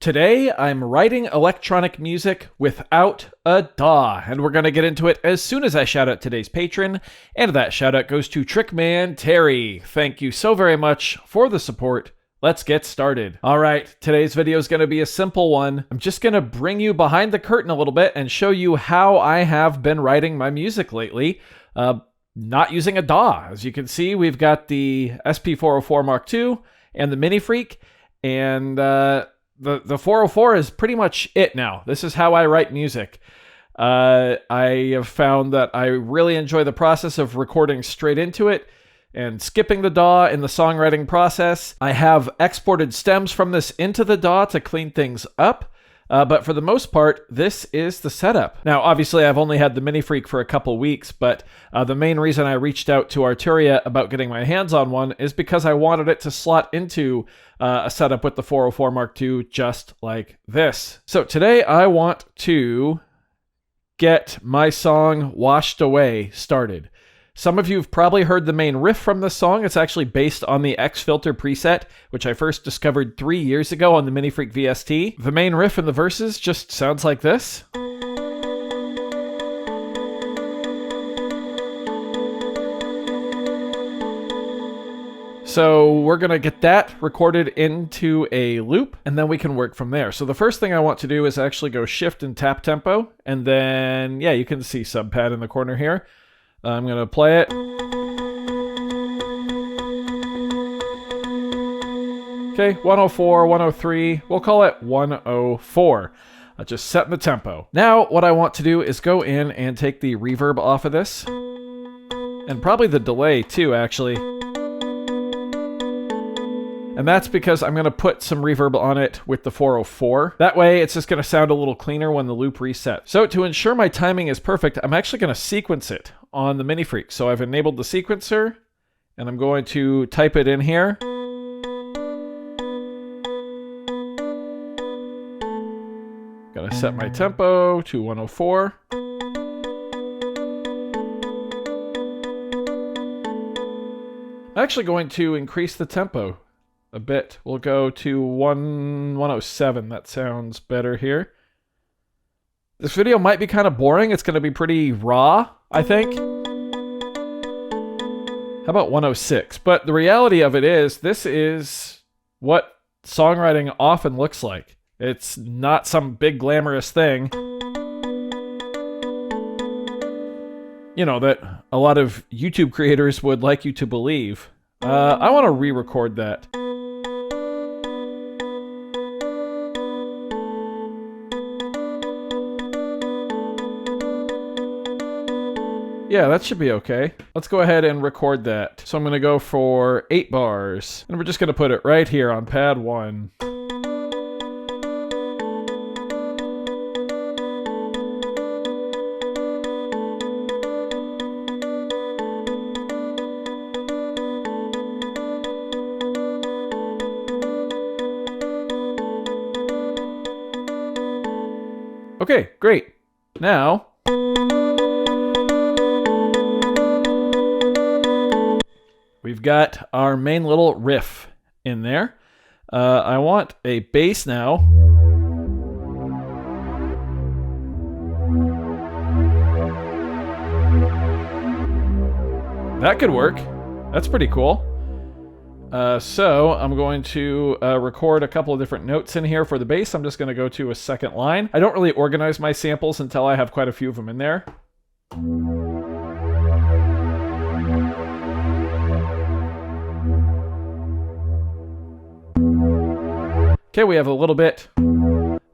Today, I'm writing electronic music without a DAW, and we're going to get into it as soon as I shout out today's patron, and that shout out goes to Trickman Terry. Thank you so very much for the support. Let's get started. All right, today's video is going to be a simple one. I'm just going to bring you behind the curtain a little bit and show you how I have been writing my music lately, not using a DAW. As you can see, we've got the SP404 Mark II and the Mini Freak, and the 404 is pretty much it now. This is how I write music. I have found that I really enjoy the process of recording straight into it and skipping the DAW in the songwriting process. I have exported stems from this into the DAW to clean things up, but for the most part, this is the setup. Now, obviously, I've only had the Mini Freak for a couple weeks, but the main reason I reached out to Arturia about getting my hands on one is because I wanted it to slot into a setup with the 404 Mark II just like this. So today I want to get my song Washed Away started. Some of you have probably heard the main riff from this song. It's actually based on the X Filter preset, which I first discovered 3 years ago on the Mini Freak VST. The main riff and the verses just sounds like this. So we're going to get that recorded into a loop, and then we can work from there. So the first thing I want to do is actually go shift and tap tempo, and then, yeah, you can see subpad in the corner here. I'm going to play it. Okay, 104, 103. We'll call it 104. Just setting the tempo. Now, what I want to do is go in and take the reverb off of this. And probably the delay too, actually. And that's because I'm going to put some reverb on it with the 404. That way, it's just going to sound a little cleaner when the loop resets. So to ensure my timing is perfect, I'm actually going to sequence it on the Mini Freak. So I've enabled the sequencer, and I'm going to type it in here. Gotta set my tempo to 104. I'm actually going to increase the tempo a bit. We'll go to 107. That sounds better here. This video might be kind of boring. It's going to be pretty raw, I think. How about 106? But the reality of it is, this is what songwriting often looks like. It's not some big glamorous thing, you know, that a lot of YouTube creators would like you to believe. I want to re-record that. Yeah, that should be okay. Let's go ahead and record that. So I'm going to go for 8 bars. And we're just going to put it right here on pad 1. Okay, great. Now, we've got our main little riff in there. I want a bass now. That could work. That's pretty cool. So I'm going to record a couple of different notes in here for the bass. I'm just going to go to a second line. I don't really organize my samples until I have quite a few of them in there. Okay, we have a little bit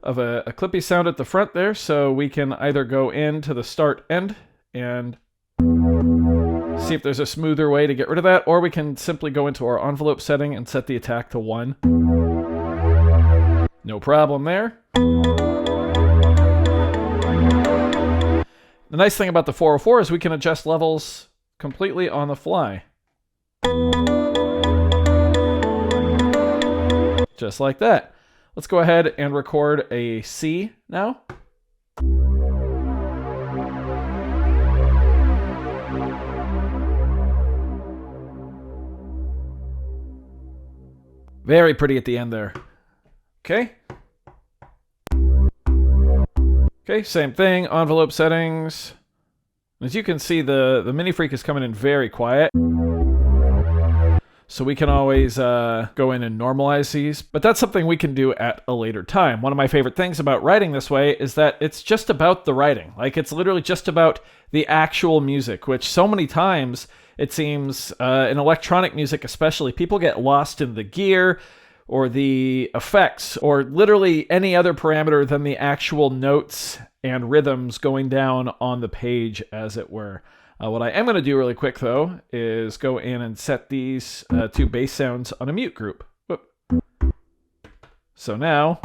of a clippy sound at the front there, so we can either go into the start end and see if there's a smoother way to get rid of that, or we can simply go into our envelope setting and set the attack to 1. No problem there. The nice thing about the 404 is we can adjust levels completely on the fly. Just like that. Let's go ahead and record a C now. Very pretty at the end there. Okay. Okay, same thing, envelope settings. As you can see, the Mini Freak is coming in very quiet. So we can always go in and normalize these, but that's something we can do at a later time. One of my favorite things about writing this way is that it's just about the writing. Like, it's literally just about the actual music, which so many times it seems in electronic music especially, people get lost in the gear or the effects or literally any other parameter than the actual notes and rhythms going down on the page, as it were. What I am going to do really quick, though, is go in and set these two bass sounds on a mute group. Whoop. So now...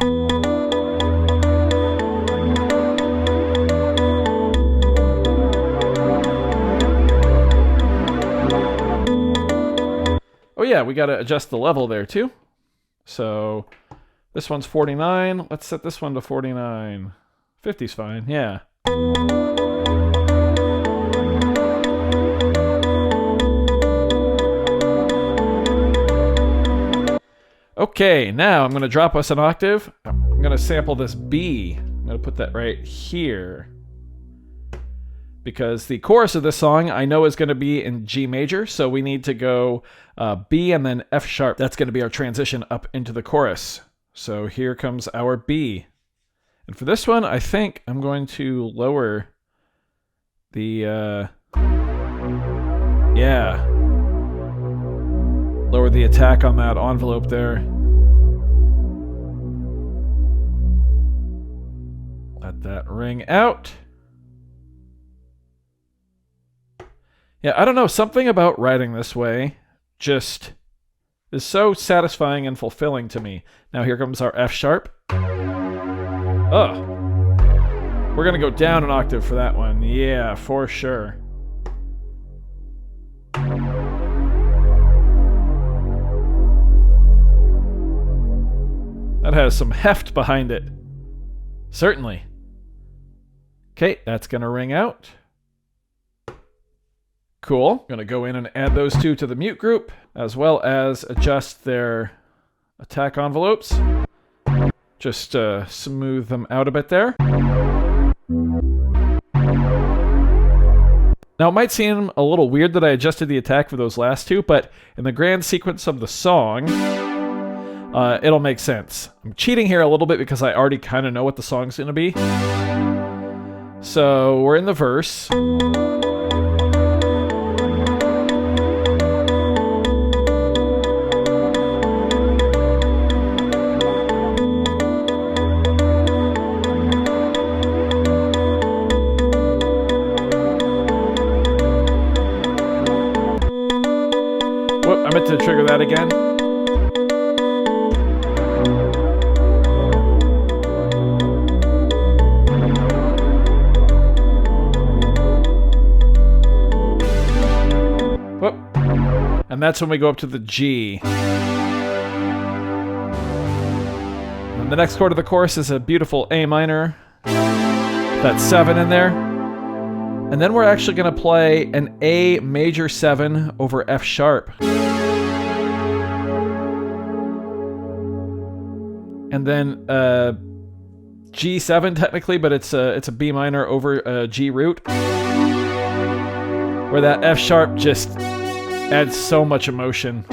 Oh yeah, we got to adjust the level there, too. So this one's 49. Let's set this one to 49. 50's fine, yeah. Okay, now I'm going to drop us an octave. I'm going to sample this B. I'm going to put that right here. Because the chorus of this song I know is going to be in G major, so we need to go B and then F sharp. That's going to be our transition up into the chorus. So here comes our B. And for this one, I think I'm going to lower the... lower the attack on that envelope there. Let that ring out. Yeah, I don't know, something about writing this way just is so satisfying and fulfilling to me. Now here comes our F sharp. Oh. We're gonna go down an octave for that one. Yeah, for sure. That has some heft behind it. Certainly. Okay, that's going to ring out. Cool. Going to go in and add those two to the mute group, as well as adjust their attack envelopes. Just smooth them out a bit there. Now, it might seem a little weird that I adjusted the attack for those last two, but in the grand sequence of the song... it'll make sense. I'm cheating here a little bit because I already kind of know what the song's going to be. So we're in the verse. Whoop, I meant to trigger that again. And that's when we go up to the G. And the next chord of the chorus is a beautiful A minor. That's 7 in there. And then we're actually going to play an A major 7 over F sharp. And then G7 technically, but it's a B minor over G root. Where that F sharp just adds so much emotion.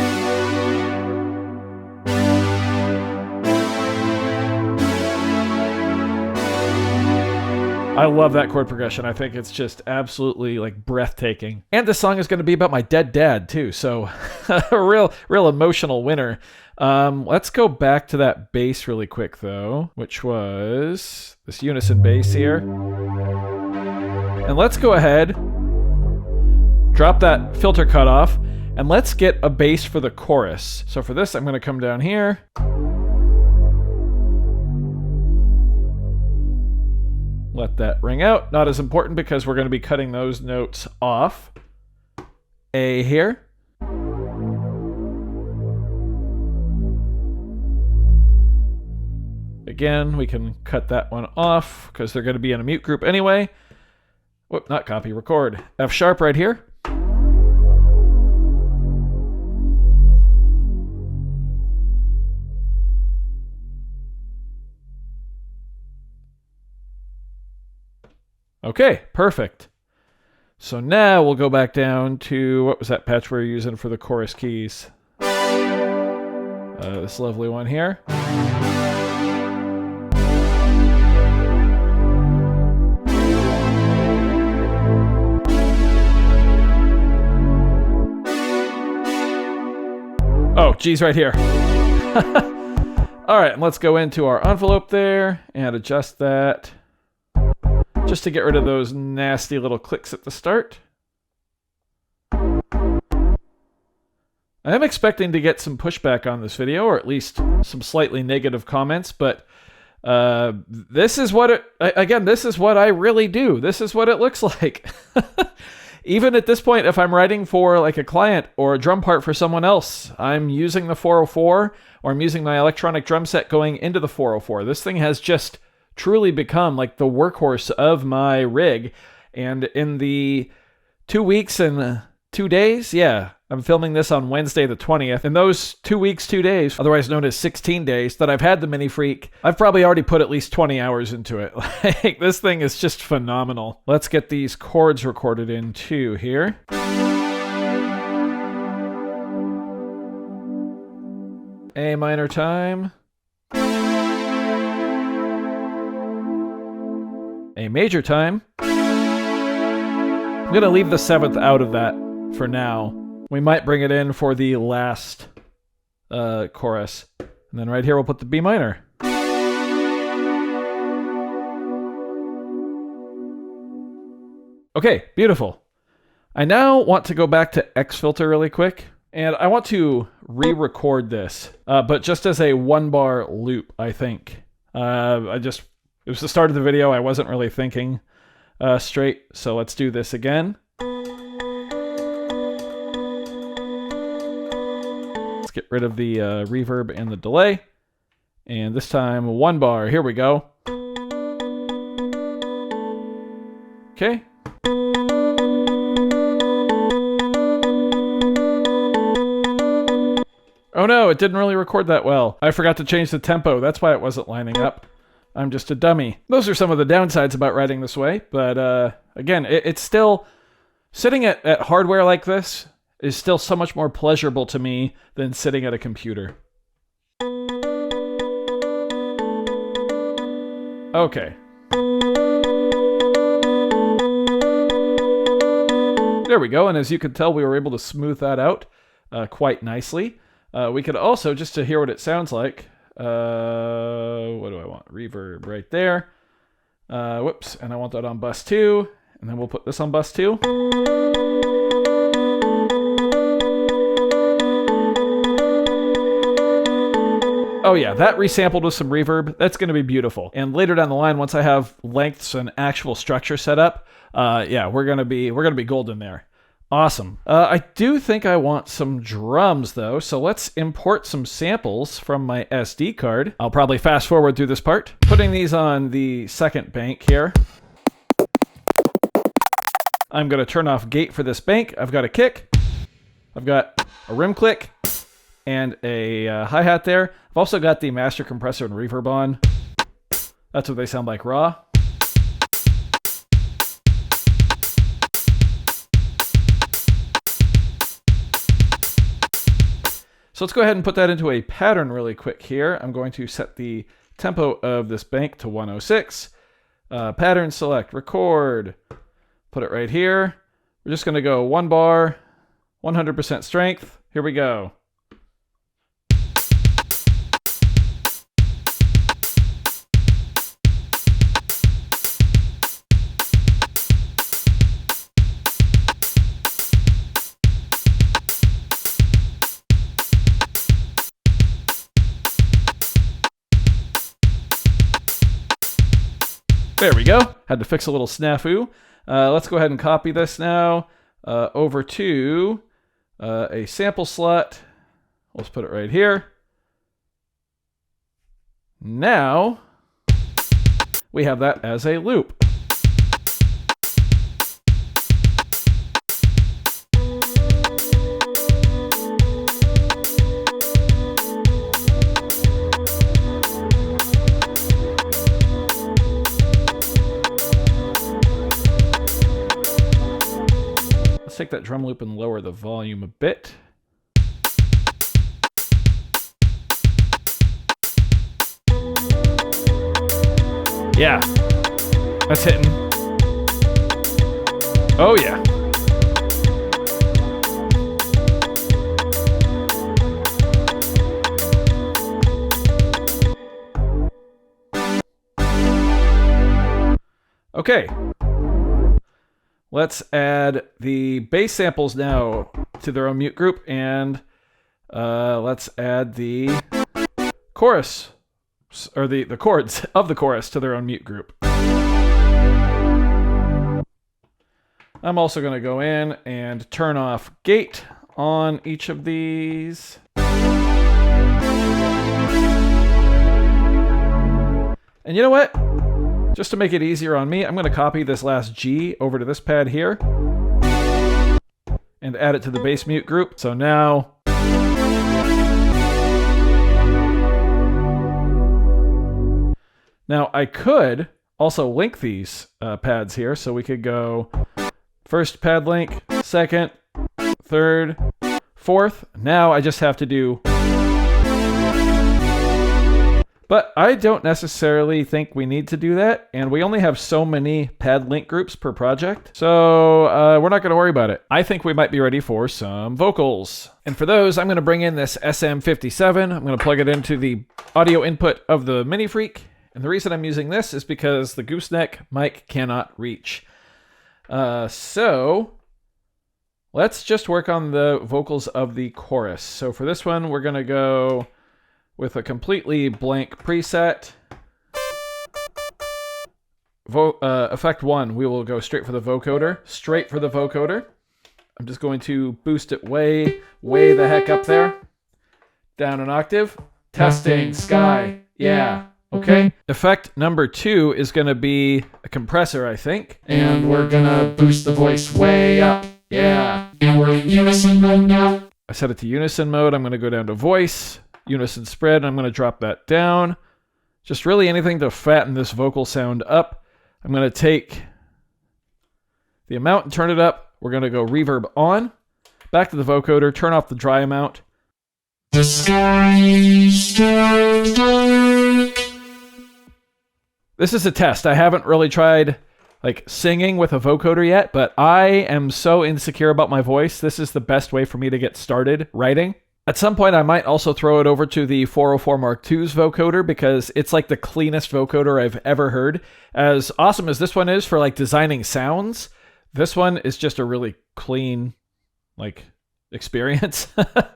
I love that chord progression. I think it's just absolutely like breathtaking. And this song is going to be about my dead dad too, so a real emotional winner. Let's go back to that bass really quick though, which was this unison bass here. And let's go ahead, drop that filter cutoff, and let's get a bass for the chorus. So for this, I'm going to come down here. Let that ring out. Not as important because we're going to be cutting those notes off. A here. Again, we can cut that one off because they're going to be in a mute group anyway. Whoop, not copy, record. F sharp right here. Okay, perfect. So now we'll go back down to, what was that patch we were using for the chorus keys? This lovely one here. Oh, G's right here. All right, let's go into our envelope there and adjust that just to get rid of those nasty little clicks at the start. I am expecting to get some pushback on this video, or at least some slightly negative comments, but this is what this is what I really do. This is what it looks like. Even at this point, if I'm writing for like a client or a drum part for someone else, I'm using the 404 or I'm using my electronic drum set going into the 404. This thing has just truly become like the workhorse of my rig. And in the 2 weeks and 2 days, yeah, I'm filming this on Wednesday the 20th. In those 2 weeks, 2 days, otherwise known as 16 days, that I've had the Mini Freak, I've probably already put at least 20 hours into it. Like, this thing is just phenomenal. Let's get these chords recorded in too here. A minor time. A major time. I'm going to leave the 7th out of that for now. We might bring it in for the last chorus. And then right here we'll put the B minor. Okay, beautiful. I now want to go back to X filter really quick. And I want to re-record this, but just as a 1-bar loop, I think. It was the start of the video. I wasn't really thinking straight. So let's do this again. Get rid of the reverb and the delay. And this time 1 bar. Here we go. Okay. Oh no, it didn't really record that well. I forgot to change the tempo. That's why it wasn't lining up. I'm just a dummy. Those are some of the downsides about writing this way. But again, it's still sitting at hardware like this is still so much more pleasurable to me than sitting at a computer. Okay. There we go, and as you can tell, we were able to smooth that out quite nicely. We could also, just to hear what it sounds like, what do I want? Reverb right there. Whoops, and I want that on bus 2, and then we'll put this on bus 2. Oh yeah, that resampled with some reverb. That's going to be beautiful. And later down the line, once I have lengths and actual structure set up, yeah, we're gonna be golden there. Awesome. I do think I want some drums though, so let's import some samples from my SD card. I'll probably fast forward through this part. Putting these on the second bank here. I'm gonna turn off gate for this bank. I've got a kick. I've got a rim click. And a hi-hat there. I've also got the master compressor and reverb on. That's what they sound like raw. So let's go ahead and put that into a pattern really quick here. I'm going to set the tempo of this bank to 106. Pattern select, record. Put it right here. We're just going to go 1 bar, 100% strength. Here we go. There we go. Had to fix a little snafu. Let's go ahead and copy this now over to a sample slot. Let's put it right here. Now we have that as a loop. Let's take that drum loop and lower the volume a bit. Yeah, that's hitting. Oh yeah. Okay. Let's add the bass samples now to their own mute group, and let's add the chorus, or the chords of the chorus to their own mute group. I'm also going to go in and turn off gate on each of these. And you know what? Just to make it easier on me, I'm going to copy this last G over to this pad here and add it to the bass mute group. So now I could also link these pads here. So we could go first pad link, second, third, fourth. Now I just have to do... But I don't necessarily think we need to do that, and we only have so many pad link groups per project, so we're not going to worry about it. I think we might be ready for some vocals. And for those, I'm going to bring in this SM57. I'm going to plug it into the audio input of the Mini Freak, and the reason I'm using this is because the gooseneck mic cannot reach. So let's just work on the vocals of the chorus. So for this one, we're going to go with a completely blank preset. Effect 1, we will go straight for the vocoder. Straight for the vocoder. I'm just going to boost it way the heck up there. Down an octave. Testing, sky, yeah, okay. Effect number 2 is gonna be a compressor, I think. And we're gonna boost the voice way up, yeah. And we're in unison mode now. I set it to unison mode. I'm gonna go down to voice. Unison spread, and I'm going to drop that down. Just really anything to fatten this vocal sound up. I'm going to take the amount and turn it up. We're going to go reverb on. Back to the vocoder, turn off the dry amount. The sky's dark. This is a test. I haven't really tried like singing with a vocoder yet, but I am so insecure about my voice. This is the best way for me to get started writing. At some point, I might also throw it over to the 404 Mark II's vocoder because it's like the cleanest vocoder I've ever heard. As awesome as this one is for like designing sounds, this one is just a really clean like experience.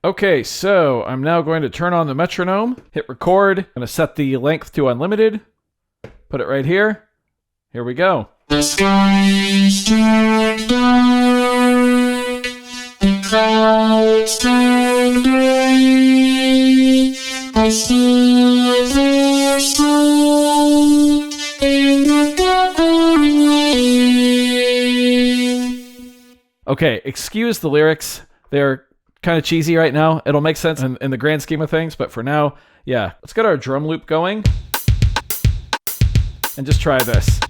Okay, so I'm now going to turn on the metronome, hit record. I'm going to set the length to unlimited, put it right here. Here we go. The sky's turned dark, the clouds turn gray, I see their soul in the gathering rain. Okay, excuse the lyrics. They're kind of cheesy right now. It'll make sense in the grand scheme of things, but for now, yeah. Let's get our drum loop going and just try this.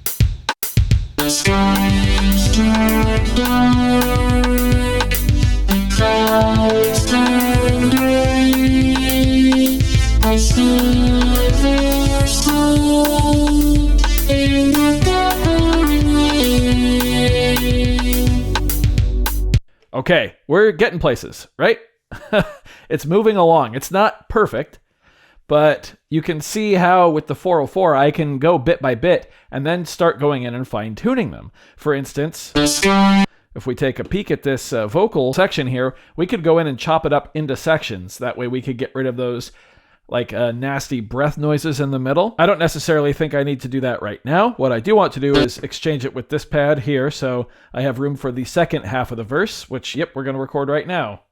The sky's turned dark, the clouds turn gray, I see their soul in the gathering rain. Okay, we're getting places, right? It's moving along. It's not perfect, but you can see how with the 404 I can go bit by bit and then start going in and fine-tuning them. For instance, if we take a peek at this vocal section here, we could go in and chop it up into sections. That way we could get rid of those like nasty breath noises in the middle. I don't necessarily think I need to do that right now. What I do want to do is exchange it with this pad here, so I have room for the second half of the verse, which, yep, we're going to record right now.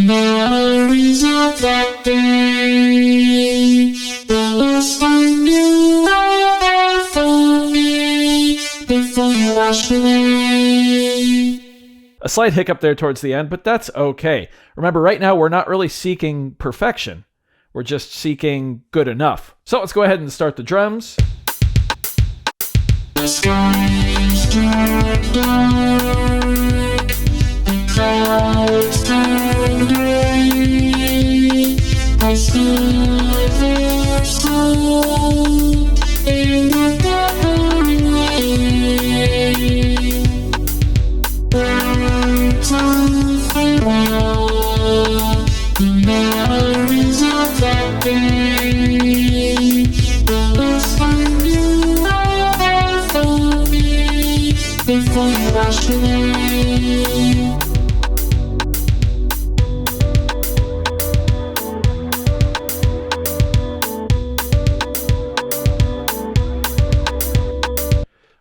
Memories of that day, the last time you were there for me, before you washed away. A slight hiccup there towards the end, but that's okay. Remember, right now we're not really seeking perfection. We're just seeking good enough. So let's go ahead and start the drums.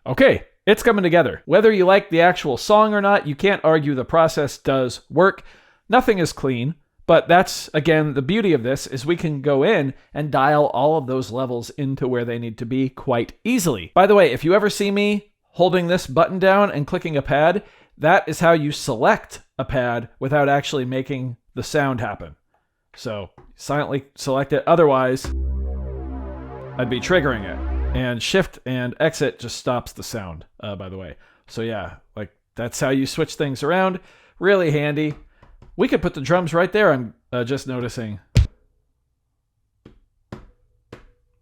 Okay, it's coming together. Whether you like the actual song or not, you can't argue the process does work. Nothing is clean, but that's, again, the beauty of this is we can go in and dial all of those levels into where they need to be quite easily. By the way, if you ever see me holding this button down and clicking a pad, that is how you select a pad without actually making the sound happen. So silently select it, otherwise I'd be triggering it. And shift and exit just stops the sound, by the way. So yeah, like that's how you switch things around. Really handy. We could put the drums right there, I'm just noticing.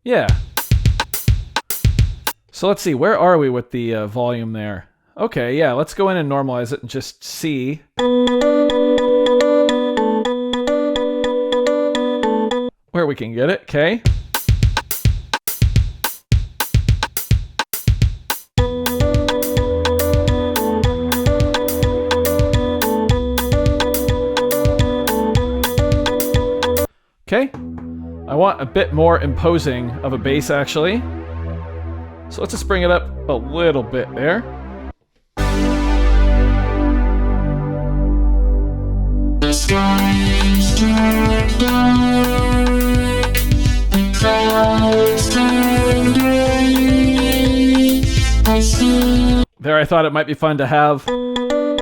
Yeah. So let's see, where are we with the volume there? Okay, yeah, let's go in and normalize it and just see. Where we can get it, okay. Okay, I want a bit more imposing of a bass actually. So let's just bring it up a little bit there. There, I thought it might be fun to have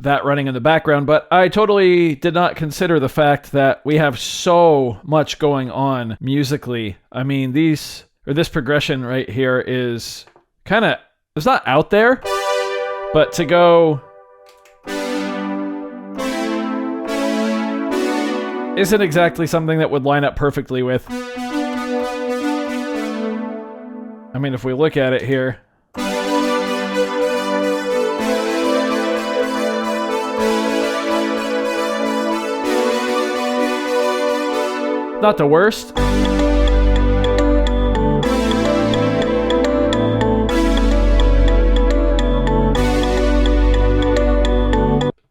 that running in the background, but I totally did not consider the fact that we have so much going on musically. I mean, this progression right here is kind of, it's not out there, but to go isn't exactly something that would line up perfectly with. I mean, if we look at it here, not the worst.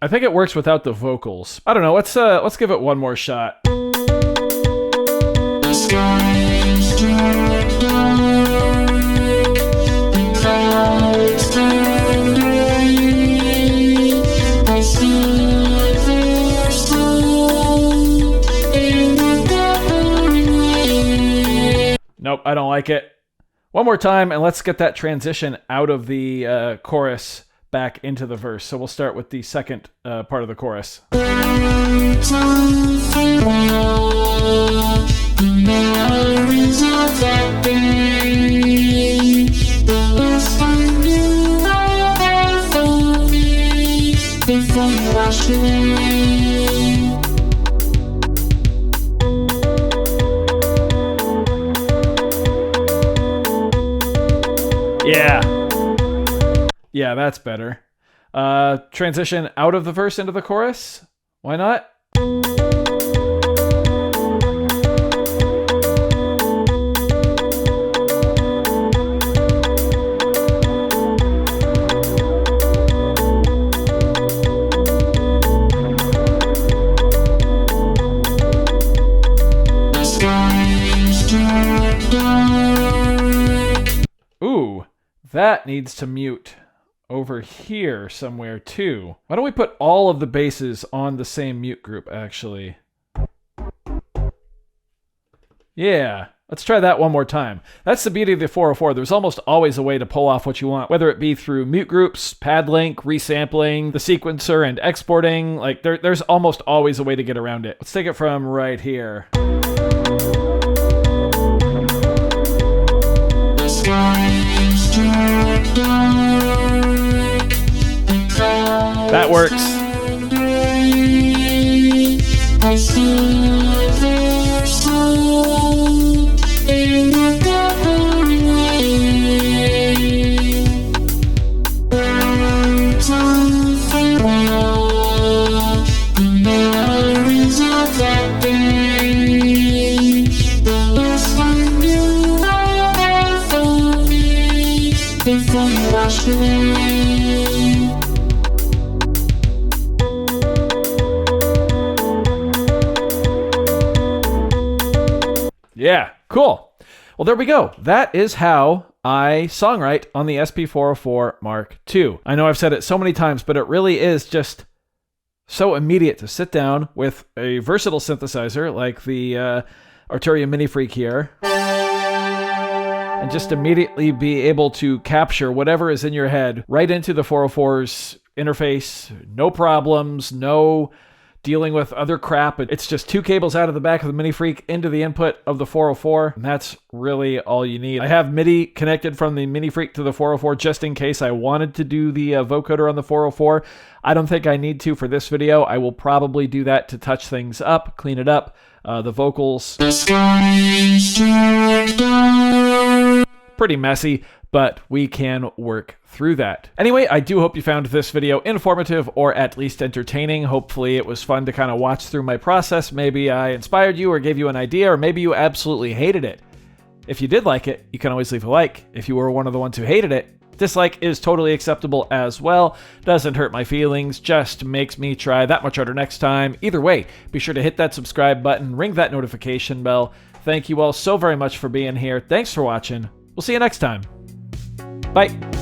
I think it works without the vocals. I don't know. Let's give it one more shot. Nope, I don't like it. One more time, and let's get that transition out of the chorus back into the verse. So we'll start with the second part of the chorus. Yeah, that's better. Transition out of the verse into the chorus? Why not? Ooh, that needs to mute over here somewhere too. Why don't we put all of the basses on the same mute group actually? Yeah, let's try that one more time. That's the beauty of the 404. There's almost always a way to pull off what you want, whether it be through mute groups, pad link, resampling, the sequencer, and exporting. Like there's almost always a way to get around it. Let's take it from right here. The sky is dark. works. Yeah, cool. Well, there we go. That is how I songwrite on the SP404 Mark II. I know I've said it so many times, but it really is just so immediate to sit down with a versatile synthesizer like the Arturia Mini Freak here and just immediately be able to capture whatever is in your head right into the 404's interface. No problems, no dealing with other crap. It's just 2 cables out of the back of the Mini Freak into the input of the 404, and that's really all you need. I have MIDI connected from the Mini Freak to the 404 just in case I wanted to do the vocoder on the 404. I don't think I need to for this video. I will probably do that to touch things up, clean it up. The vocals, pretty messy, but we can work through that. Anyway, I do hope you found this video informative or at least entertaining. Hopefully it was fun to kind of watch through my process. Maybe I inspired you or gave you an idea, or maybe you absolutely hated it. If you did like it, you can always leave a like. If you were one of the ones who hated it, dislike is totally acceptable as well. Doesn't hurt my feelings, just makes me try that much harder next time. Either way, be sure to hit that subscribe button, ring that notification bell. Thank you all so very much for being here. Thanks for watching. We'll see you next time. Bye.